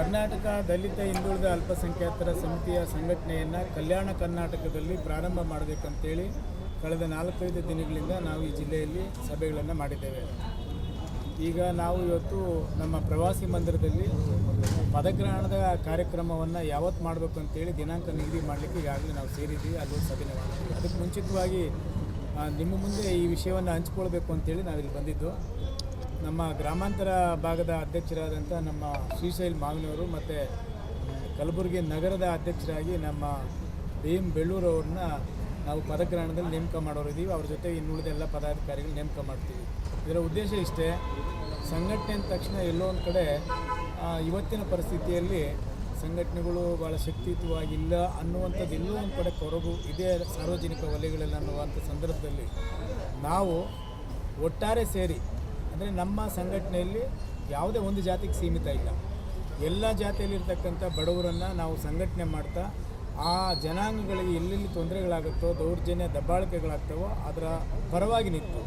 ಕರ್ನಾಟಕ ದಲಿತ ಹಿಂದುಳಿದ ಅಲ್ಪಸಂಖ್ಯಾತರ ಸಮಿತಿಯ ಸಂಘಟನೆಯನ್ನು ಕಲ್ಯಾಣ ಕರ್ನಾಟಕದಲ್ಲಿ ಪ್ರಾರಂಭ ಮಾಡಬೇಕಂತೇಳಿ ಕಳೆದ 4-5 ದಿನಗಳಿಂದ ನಾವು ಈ ಜಿಲ್ಲೆಯಲ್ಲಿ ಸಭೆಗಳನ್ನು ಮಾಡಿದ್ದೇವೆ. ಈಗ ನಾವು ಇವತ್ತು ನಮ್ಮ ಪ್ರವಾಸಿ ಮಂದಿರದಲ್ಲಿ ಪದಗ್ರಹಣದ ಕಾರ್ಯಕ್ರಮವನ್ನು ಯಾವತ್ತು ಮಾಡಬೇಕು ಅಂತೇಳಿ ದಿನಾಂಕ ನಿಗದಿ ಮಾಡಲಿಕ್ಕೆ ಈಗಾಗಲೇ ನಾವು ಸೇರಿದ್ದೀವಿ, ಅಲ್ಲಿ ಸಭೆನೇ ಮಾಡ್ತೀವಿ. ಅದಕ್ಕೆ ಮುಂಚಿತವಾಗಿ ನಿಮ್ಮ ಮುಂದೆ ಈ ವಿಷಯವನ್ನು ಹಂಚ್ಕೊಳ್ಬೇಕು ಅಂತೇಳಿ ನಾವಿಲ್ಲಿ ಬಂದಿದ್ದು. ನಮ್ಮ ಗ್ರಾಮಾಂತರ ಭಾಗದ ಅಧ್ಯಕ್ಷರಾದಂಥ ನಮ್ಮ ಶ್ರೀಶೈಲ್ ಮಾವಿನವರು ಮತ್ತು ಕಲಬುರಗಿ ನಗರದ ಅಧ್ಯಕ್ಷರಾಗಿ ನಮ್ಮ BM ಬೆಳ್ಳೂರು ಅವ್ರನ್ನ ನಾವು ಪದಗ್ರಹಣದಲ್ಲಿ ನೇಮಕ ಮಾಡೋರಿದ್ದೀವಿ. ಅವ್ರ ಜೊತೆ ಇನ್ನುಳಿದ ಎಲ್ಲ ಪದಾಧಿಕಾರಿಗಳು ನೇಮಕ ಮಾಡ್ತೀವಿ. ಇದರ ಉದ್ದೇಶ ಇಷ್ಟೇ, ಸಂಘಟನೆ ಅಂದ ತಕ್ಷಣ ಎಲ್ಲೋ ಒಂದು ಕಡೆ ಇವತ್ತಿನ ಪರಿಸ್ಥಿತಿಯಲ್ಲಿ ಸಂಘಟನೆಗಳು ಭಾಳ ಶಕ್ತಿಯುತವಾಗಿಲ್ಲ ಅನ್ನುವಂಥದ್ದು ಎಲ್ಲೋ ಒಂದು ಕಡೆ ಕೊರಗು ಇದೇ ಸಾರ್ವಜನಿಕ ವಲಯಗಳಲ್ಲಿ ಅನ್ನುವಂಥ ಸಂದರ್ಭದಲ್ಲಿ ನಾವು ಒಟ್ಟಾರೆ ಸೇರಿ, ಅಂದರೆ ನಮ್ಮ ಸಂಘಟನೆಯಲ್ಲಿ ಯಾವುದೇ ಒಂದು ಜಾತಿಗೆ ಸೀಮಿತ ಇಲ್ಲ, ಎಲ್ಲ ಜಾತಿಯಲ್ಲಿರ್ತಕ್ಕಂಥ ಬಡವರನ್ನು ನಾವು ಸಂಘಟನೆ ಮಾಡ್ತಾ ಆ ಜನಾಂಗಗಳಿಗೆ ಎಲ್ಲೆಲ್ಲಿ ತೊಂದರೆಗಳಾಗುತ್ತೋ, ದೌರ್ಜನ್ಯ ದಬ್ಬಾಳಿಕೆಗಳಾಗ್ತವೋ ಅದರ ಪರವಾಗಿ ನಿಂತು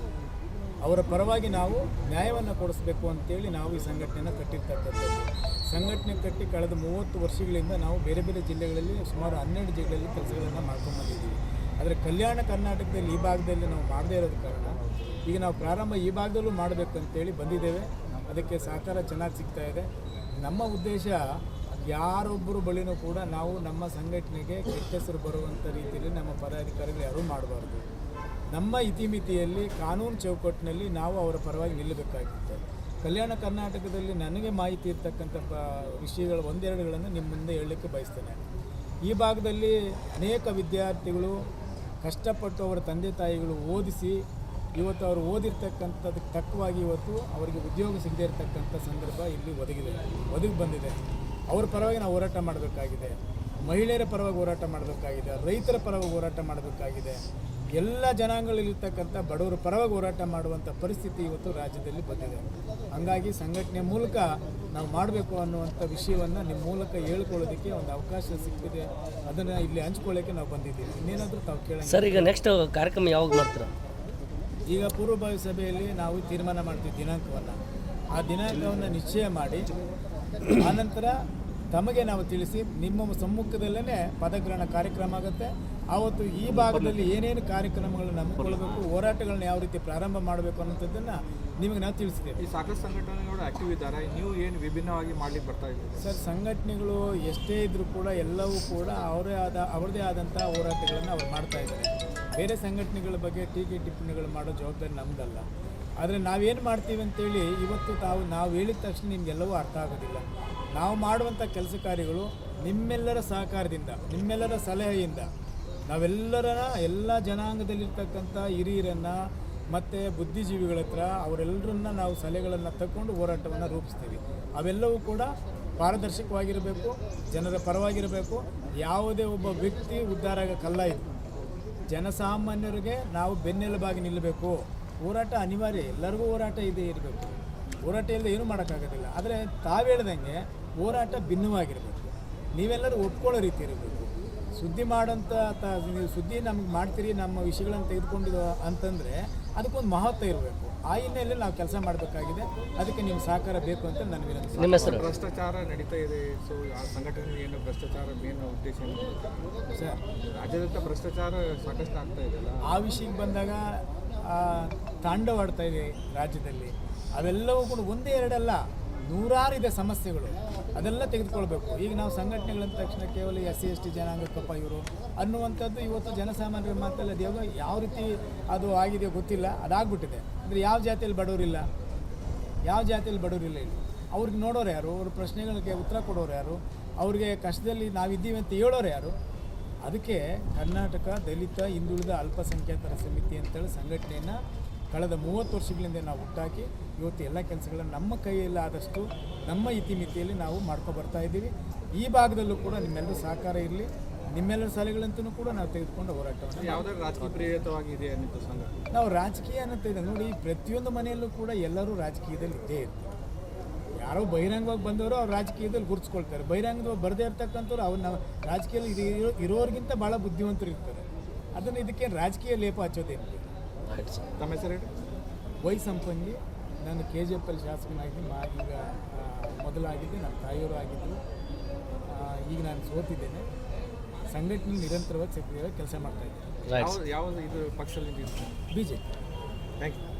ಅವರ ಪರವಾಗಿ ನಾವು ನ್ಯಾಯವನ್ನು ಕೊಡಿಸ್ಬೇಕು ಅಂತೇಳಿ ನಾವು ಈ ಸಂಘಟನೆಯನ್ನು ಕಟ್ಟಿರ್ತಕ್ಕಂಥದ್ದು. ಸಂಘಟನೆ ಕಟ್ಟಿ ಕಳೆದ 30 ವರ್ಷಗಳಿಂದ ನಾವು ಬೇರೆ ಬೇರೆ ಜಿಲ್ಲೆಗಳಲ್ಲಿ ಸುಮಾರು 12 ಜಿಲ್ಲೆಗಳಲ್ಲಿ ಕೆಲಸಗಳನ್ನು ಮಾಡ್ಕೊಂಡ್ಬಂದಿದ್ದೀವಿ. ಆದರೆ ಕಲ್ಯಾಣ ಕರ್ನಾಟಕದಲ್ಲಿ ಈ ಭಾಗದಲ್ಲಿ ನಾವು ಮಾಡದೇ ಇರೋದ ಕಾರಣ ಈಗ ನಾವು ಪ್ರಾರಂಭ ಈ ಭಾಗದಲ್ಲೂ ಮಾಡಬೇಕಂತೇಳಿ ಬಂದಿದ್ದೇವೆ. ಅದಕ್ಕೆ ಸಹಕಾರ ಚೆನ್ನಾಗಿ ಸಿಗ್ತಾ ಇದೆ. ನಮ್ಮ ಉದ್ದೇಶ ಯಾರೊಬ್ಬರು ಬಳಿನೂ ಕೂಡ ನಾವು ನಮ್ಮ ಸಂಘಟನೆಗೆ ಕೆಟ್ಟ ಹೆಸರು ಬರುವಂಥ ರೀತಿಯಲ್ಲಿ ನಮ್ಮ ಪದಾಧಿಕಾರಿಗಳು ಯಾರೂ ಮಾಡಬಾರ್ದು. ನಮ್ಮ ಇತಿಮಿತಿಯಲ್ಲಿ ಕಾನೂನು ಚೌಕಟ್ಟಿನಲ್ಲಿ ನಾವು ಅವರ ಪರವಾಗಿ ನಿಲ್ಲಬೇಕಾಗಿತ್ತು. ಕಲ್ಯಾಣ ಕರ್ನಾಟಕದಲ್ಲಿ ನನಗೆ ಮಾಹಿತಿ ಇರ್ತಕ್ಕಂಥ ವಿಷಯಗಳು ಒಂದೆರಡುಗಳನ್ನು ನಿಮ್ಮ ಮುಂದೆ ಹೇಳಲಿಕ್ಕೆ ಬಯಸ್ತೇನೆ. ಈ ಭಾಗದಲ್ಲಿ ಅನೇಕ ವಿದ್ಯಾರ್ಥಿಗಳು ಕಷ್ಟಪಟ್ಟು ಅವರ ತಂದೆ ತಾಯಿಗಳು ಓದಿಸಿ ಇವತ್ತು ಅವರು ಓದಿರ್ತಕ್ಕಂಥದ್ದಕ್ಕೆ ತಕ್ಕವಾಗಿ ಇವತ್ತು ಅವರಿಗೆ ಉದ್ಯೋಗ ಸಿಗದೇ ಇರತಕ್ಕಂಥ ಸಂದರ್ಭ ಇಲ್ಲಿ ಒದಗಿ ಬಂದಿದೆ. ಅವರ ಪರವಾಗಿ ನಾವು ಹೋರಾಟ ಮಾಡಬೇಕಾಗಿದೆ, ಮಹಿಳೆಯರ ಪರವಾಗಿ ಹೋರಾಟ ಮಾಡಬೇಕಾಗಿದೆ, ರೈತರ ಪರವಾಗಿ ಹೋರಾಟ ಮಾಡಬೇಕಾಗಿದೆ, ಎಲ್ಲ ಜನಾಂಗಗಳಲ್ಲಿರ್ತಕ್ಕಂಥ ಬಡವರ ಪರವಾಗಿ ಹೋರಾಟ ಮಾಡುವಂಥ ಪರಿಸ್ಥಿತಿ ಇವತ್ತು ರಾಜ್ಯದಲ್ಲಿ ಬಂದಿದೆ. ಹಾಗಾಗಿ ಸಂಘಟನೆ ಮೂಲಕ ನಾವು ಮಾಡಬೇಕು ಅನ್ನುವಂಥ ವಿಷಯವನ್ನು ನಿಮ್ಮ ಮೂಲಕ ಹೇಳ್ಕೊಳ್ಳೋದಕ್ಕೆ ಒಂದು ಅವಕಾಶ ಸಿಕ್ಕಿದೆ. ಅದನ್ನು ಇಲ್ಲಿ ಹಂಚ್ಕೊಳ್ಳೋಕ್ಕೆ ನಾವು ಬಂದಿದ್ದೀವಿ. ಇನ್ನೇನಾದರೂ ತಾವು ಕೇಳಿ ಸರ್. ಈಗ ನೆಕ್ಸ್ಟ್ ಕಾರ್ಯಕ್ರಮ ಯಾವಾಗ ಮಾಡ್ತೀರಾ? ಈಗ ಪೂರ್ವಭಾವಿ ಸಭೆಯಲ್ಲಿ ನಾವು ತೀರ್ಮಾನ ಮಾಡ್ತೀವಿ ದಿನಾಂಕವನ್ನು. ಆ ದಿನಾಂಕವನ್ನು ನಿಶ್ಚಯ ಮಾಡಿ ಆನಂತರ ತಮಗೆ ನಾವು ತಿಳಿಸಿ ನಿಮ್ಮ ಸಮ್ಮುಖದಲ್ಲೇ ಪದಗ್ರಹಣ ಕಾರ್ಯಕ್ರಮ ಆಗುತ್ತೆ. ಆವತ್ತು ಈ ಭಾಗದಲ್ಲಿ ಏನೇನು ಕಾರ್ಯಕ್ರಮಗಳನ್ನು ಹಮ್ಮಿಕೊಳ್ಳಬೇಕು, ಹೋರಾಟಗಳನ್ನ ಯಾವ ರೀತಿ ಪ್ರಾರಂಭ ಮಾಡಬೇಕು ಅನ್ನೋಂಥದ್ದನ್ನು ನಿಮಗೆ ನಾವು ತಿಳಿಸ್ತೇವೆ. ಈ ಸಾಕಷ್ಟು ಸಂಘಟನೆಗಳು ಆ್ಯಕ್ಟಿವ್ ಇದ್ದಾರೆ, ನೀವು ಏನು ವಿಭಿನ್ನವಾಗಿ ಮಾಡಲಿಕ್ಕೆ ಬರ್ತಾ ಇದ್ದೀವಿ ಸರ್? ಸಂಘಟನೆಗಳು ಎಷ್ಟೇ ಇದ್ದರೂ ಕೂಡ ಎಲ್ಲವೂ ಕೂಡ ಅವರದೇ ಆದಂಥ ಹೋರಾಟಗಳನ್ನು ಅವ್ರು ಮಾಡ್ತಾ ಇದ್ದಾರೆ. ಬೇರೆ ಸಂಘಟನೆಗಳ ಬಗ್ಗೆ ಟೀಕೆ ಟಿಪ್ಪಣಿಗಳು ಮಾಡೋ ಜವಾಬ್ದಾರಿ ನಮ್ಮದಲ್ಲ. ಆದರೆ ನಾವೇನು ಮಾಡ್ತೀವಿ ಅಂತೇಳಿ ಇವತ್ತು ನಾವು ಹೇಳಿದ ತಕ್ಷಣ ನಿಮಗೆಲ್ಲವೂ ಅರ್ಥ ಆಗೋದಿಲ್ಲ. ನಾವು ಮಾಡುವಂಥ ಕೆಲಸ ಕಾರ್ಯಗಳು ನಿಮ್ಮೆಲ್ಲರ ಸಹಕಾರದಿಂದ, ನಿಮ್ಮೆಲ್ಲರ ಸಲಹೆಯಿಂದ ಎಲ್ಲ ಜನಾಂಗದಲ್ಲಿರ್ತಕ್ಕಂಥ ಹಿರಿಯರನ್ನು ಮತ್ತು ಬುದ್ಧಿಜೀವಿಗಳ ಹತ್ರ ಅವರೆಲ್ಲರನ್ನ ನಾವು ಸಲಹೆಗಳನ್ನು ತಗೊಂಡು ಹೋರಾಟವನ್ನು ರೂಪಿಸ್ತೀವಿ. ಅವೆಲ್ಲವೂ ಕೂಡ ಪಾರದರ್ಶಕವಾಗಿರಬೇಕು, ಜನರ ಪರವಾಗಿರಬೇಕು. ಯಾವುದೇ ಒಬ್ಬ ವ್ಯಕ್ತಿ ಉದ್ಧಾರ ಆಗಕ್ಕಲ್ಲ. ಇದು ಜನಸಾಮಾನ್ಯರಿಗೆ ನಾವು ಬೆನ್ನೆಲುಬಾಗಿ ನಿಲ್ಲಬೇಕು. ಹೋರಾಟ ಅನಿವಾರ್ಯ, ಎಲ್ಲರಿಗೂ ಹೋರಾಟ ಇರಬೇಕು. ಹೋರಾಟ ಇಲ್ಲದೆ ಏನೂ ಮಾಡೋಕ್ಕಾಗೋದಿಲ್ಲ. ಆದರೆ ತಾವು ಹೇಳ್ದಂಗೆ ಹೋರಾಟ ಭಿನ್ನವಾಗಿರಬೇಕು, ನೀವೆಲ್ಲರೂ ಒಪ್ಕೊಳ್ಳೋ ರೀತಿ ಇರಬೇಕು. ಸುದ್ದಿ ಮಾಡೋಂಥ ನೀವು ಸುದ್ದಿ ನಮ್ಗೆ ಮಾಡ್ತೀರಿ, ನಮ್ಮ ವಿಷಯಗಳನ್ನು ತೆಗೆದುಕೊಂಡಿದ್ದು ಅಂತಂದರೆ ಅದಕ್ಕೊಂದು ಮಹತ್ವ ಇರಬೇಕು. ಆ ಹಿನ್ನೆಲೆಯಲ್ಲಿ ನಾವು ಕೆಲಸ ಮಾಡಬೇಕಾಗಿದೆ. ಅದಕ್ಕೆ ನಿಮ್ಮ ಸಹಕಾರ ಬೇಕು ಅಂತ ನನ್ನ ವಿನಂತಿ. ನಿಮ್ಮ ಹೆಸರು? ಭ್ರಷ್ಟಾಚಾರ ನಡೀತಾ ಇದೆ. ಸೊ ಆ ಸಂಘಟನೆ ಏನು ಭ್ರಷ್ಟಾಚಾರ ಮೇನ್ ಉದ್ದೇಶ ಸರ್? ರಾಜ್ಯಾದ್ಯಂತ ಭ್ರಷ್ಟಾಚಾರ ಸಾಕಷ್ಟು ಆಗ್ತಾ ಇದೆಯಲ್ಲ, ಆ ವಿಷಯಕ್ಕೆ ಬಂದಾಗ ತಾಂಡವಾಡ್ತಾ ಇದೆ ರಾಜ್ಯದಲ್ಲಿ. ಅವೆಲ್ಲವೂ ಕೂಡ ಒಂದೇ ಎರಡಲ್ಲ, ನೂರಾರಿದೆ ಸಮಸ್ಯೆಗಳು. ಅದೆಲ್ಲ ತೆಗೆದುಕೊಳ್ಬೇಕು. ಈಗ ನಾವು ಸಂಘಟನೆಗಳಂದ ತಕ್ಷಣ ಕೇವಲ SC/ST ಜನಾಂಗಕ್ಕಪ್ಪ ಇವರು ಅನ್ನುವಂಥದ್ದು ಇವತ್ತು ಜನಸಾಮಾನ್ಯರ ಮಾತಲ್ಲ. ಅದು ಯಾವ ರೀತಿ ಅದು ಆಗಿದೆಯೋ ಗೊತ್ತಿಲ್ಲ, ಅದಾಗ್ಬಿಟ್ಟಿದೆ. ಅಂದರೆ ಯಾವ ಜಾತಿಯಲ್ಲಿ ಬಡವರಿಲ್ಲ, ಯಾವ ಜಾತಿಯಲ್ಲಿ ಬಡವರಿಲ್ಲ ಇಲ್ಲಿ. ಅವ್ರಿಗೆ ನೋಡೋರು ಯಾರು? ಅವ್ರ ಪ್ರಶ್ನೆಗಳಿಗೆ ಉತ್ತರ ಕೊಡೋರು ಯಾರು? ಅವ್ರಿಗೆ ಕಷ್ಟದಲ್ಲಿ ನಾವಿದ್ದೀವಿ ಅಂತ ಹೇಳೋರು ಯಾರು? ಅದಕ್ಕೆ ಕರ್ನಾಟಕ ದಲಿತ ಹಿಂದುಳಿದ ಅಲ್ಪಸಂಖ್ಯಾತರ ಸಮಿತಿ ಅಂತೇಳಿ ಸಂಘಟನೆಯನ್ನು ಕಳೆದ 30 ವರ್ಷಗಳಿಂದ ನಾವು ಹುಟ್ಟಾಕಿ ಇವತ್ತು ಎಲ್ಲ ಕೆಲಸಗಳನ್ನು ನಮ್ಮ ಕೈಯಲ್ಲಿ ಆದಷ್ಟು ನಮ್ಮ ಇತಿಮಿತಿಯಲ್ಲಿ ನಾವು ಬರ್ತಾ ಇದ್ದೀವಿ. ಈ ಭಾಗದಲ್ಲೂ ಕೂಡ ನಿಮ್ಮೆಲ್ಲರೂ ಸಹಕಾರ ಇರಲಿ. ನಿಮ್ಮೆಲ್ಲರ ಸಲಹೆಗಳಂತೂ ಕೂಡ ನಾವು ತೆಗೆದುಕೊಂಡು ಹೋರಾಟವನ್ನು ಯಾವುದಾದ್ರು ರಾಜಕೀಯ ಪ್ರೇರಿತವಾಗಿದೆ ಅನ್ನೋ ಸಂಘಟನೆ ನಾವು ರಾಜಕೀಯ ಅನ್ನೋದು ಇದೆ ನೋಡಿ. ಪ್ರತಿಯೊಂದು ಮನೆಯಲ್ಲೂ ಕೂಡ ಎಲ್ಲರೂ ರಾಜಕೀಯದಲ್ಲಿ ಇದ್ದೇ ಇರ್ತಾರೆ. ಯಾರೋ ಬಹಿರಂಗವಾಗಿ ಬಂದವರು ಅವ್ರು ರಾಜಕೀಯದಲ್ಲಿ ಗುರುತಿಸ್ಕೊಳ್ತಾರೆ. ಬಹಿರಂಗವಾಗಿ ಬರದೇ ಇರ್ತಕ್ಕಂಥವ್ರು ಅವ್ರು ನಾವು ರಾಜಕೀಯದಲ್ಲಿ ಇರೋರಿಗಿಂತ ಭಾಳ ಬುದ್ಧಿವಂತರು ಇರ್ತಾರೆ. ಅದನ್ನು ಇದಕ್ಕೆ ರಾಜಕೀಯ ಲೇಪ ಹಚ್ಚೋದೇನಿದೆ. ತಮ್ಮ ಹೆಸರು? ವೈ ಸಂಪಂಗಿ. ನಾನು KGFL ಶಾಸಕನಾಗಿ ಈಗ ಮೊದಲಾಗಿದ್ದು ನಮ್ಮ ತಾಯಿಯವರು ಆಗಿದ್ದರು. ಈಗ ನಾನು ಸೋತಿದ್ದೇನೆ. ಸಂಘಟನೆ ನಿರಂತರವಾಗಿ ಸಕ್ರಿಯವಾಗಿ ಕೆಲಸ ಮಾಡ್ತಾಯಿದ್ದೇನೆ. ಯಾವ ಇದು ಪಕ್ಷದಲ್ಲಿ BJP. Thank you.